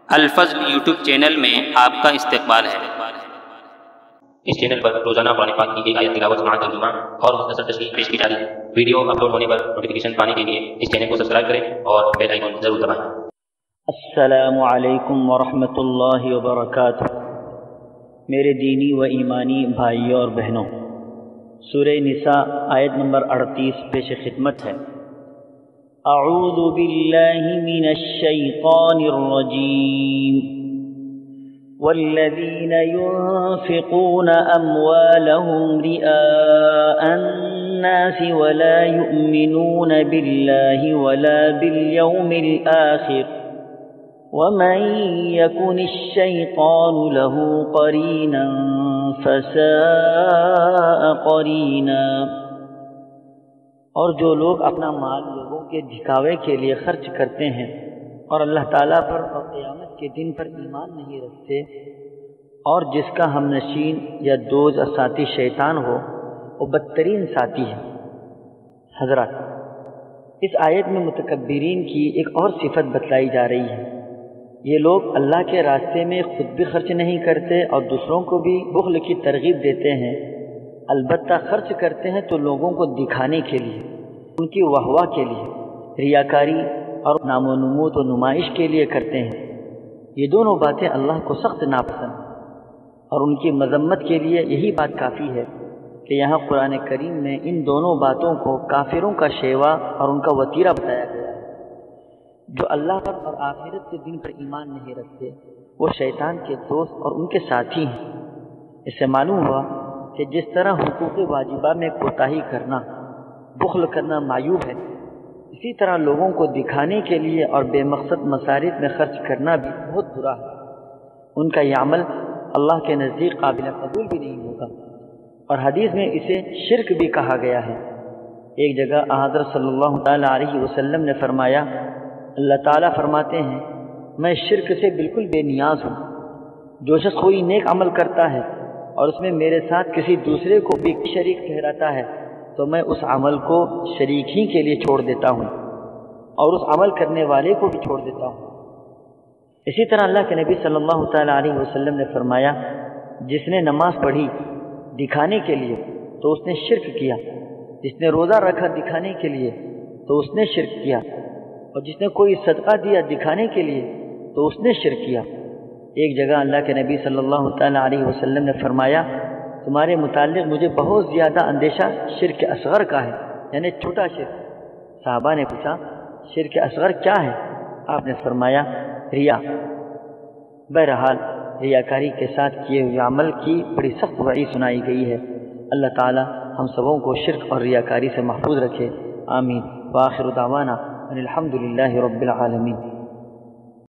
الفضل YouTube channel میں آپ کا استقبال ہے۔ اس چینل پر روزانہ قرآن پاک کی ایک آیت تلاوت سماعت ترجمہ اور مختصر تشریح پیش کی جاتی ہے۔ ویڈیو اپلوڈ ہونے پر نوٹیفیکیشن پانے کے لیے اس چینل کو سبسکرائب کریں اور بیل آئیکن ضرور دبائیں۔ السلام علیکم ورحمۃ اللہ وبرکاتہ۔ میرے دینی و ایمانی بھائیوں اور بہنوں، سورہ نساء آیت نمبر 38 پیش خدمت ہے۔ اعوذ باللہ من الشیطان الرجیم والذین ينفقون اموالهم رئاء الناس ولا يؤمنون باللہ ولا بالیوم الآخر ومن يكن الشيطان له قرينا فساء قرينا۔ اور جو لوگ اپنا مال لوگوں کے دکھاوے کے لیے خرچ کرتے ہیں اور اللہ تعالیٰ پر اور قیامت کے دن پر ایمان نہیں رکھتے، اور جس کا ہم نشین یا دوست اور ساتھی شیطان ہو، وہ بدترین ساتھی ہے۔ حضرات، اس آیت میں متکبرین کی ایک اور صفت بتلائی جا رہی ہے۔ یہ لوگ اللہ کے راستے میں خود بھی خرچ نہیں کرتے اور دوسروں کو بھی بخل کی ترغیب دیتے ہیں، البتہ خرچ کرتے ہیں تو لوگوں کو دکھانے کے لیے، ان کی واہ کے لیے، ریاکاری اور نام و نمود و نمائش کے لیے کرتے ہیں۔ یہ دونوں باتیں اللہ کو سخت ناپسند ہیں، اور ان کی مذمت کے لیے یہی بات کافی ہے کہ یہاں قرآن کریم میں ان دونوں باتوں کو کافروں کا شیوا اور ان کا وتیرہ بتایا گیا ہے۔ جو اللہ پر اور آخرت کے دن پر ایمان نہیں رکھتے، وہ شیطان کے دوست اور ان کے ساتھی ہیں۔ اس سے معلوم ہوا کہ جس طرح حقوق واجبہ میں کوتاہی کرنا، بخل کرنا معیوب ہے، اسی طرح لوگوں کو دکھانے کے لیے اور بے مقصد مصارف میں خرچ کرنا بھی بہت برا ہے۔ ان کا یہ عمل اللہ کے نزدیک قابل قبول بھی نہیں ہوگا، اور حدیث میں اسے شرک بھی کہا گیا ہے۔ ایک جگہ حضرت صلی اللہ تعالیٰ علیہ وسلم نے فرمایا، اللہ تعالیٰ فرماتے ہیں، میں شرک سے بالکل بے نیاز ہوں۔ جو شخص کوئی نیک عمل کرتا ہے اور اس میں میرے ساتھ کسی دوسرے کو بھی شریک ٹھہراتا ہے تو میں اس عمل کو شریک ہی کے لیے چھوڑ دیتا ہوں اور اس عمل کرنے والے کو بھی چھوڑ دیتا ہوں۔ اسی طرح اللہ کے نبی صلی اللہ تعالیٰ علیہ وسلم نے فرمایا، جس نے نماز پڑھی دکھانے کے لیے تو اس نے شرک کیا، جس نے روزہ رکھا دکھانے کے لیے تو اس نے شرک کیا، اور جس نے کوئی صدقہ دیا دکھانے کے لیے تو اس نے شرک کیا۔ ایک جگہ اللہ کے نبی صلی اللہ تعالیٰ علیہ وسلم نے فرمایا، تمہارے متعلق مجھے بہت زیادہ اندیشہ شرک اصغر کا ہے، یعنی چھوٹا شرک۔ صحابہ نے پوچھا، شرک اصغر کیا ہے؟ آپ نے فرمایا، ریا۔ بہرحال ریاکاری کے ساتھ کیے ہوئے عمل کی بڑی سخت وعید سنائی گئی ہے۔ اللہ تعالی ہم سبوں کو شرک اور ریاکاری سے محفوظ رکھے، آمین۔ وآخر دعوانا ان الحمد للہ رب العالمین۔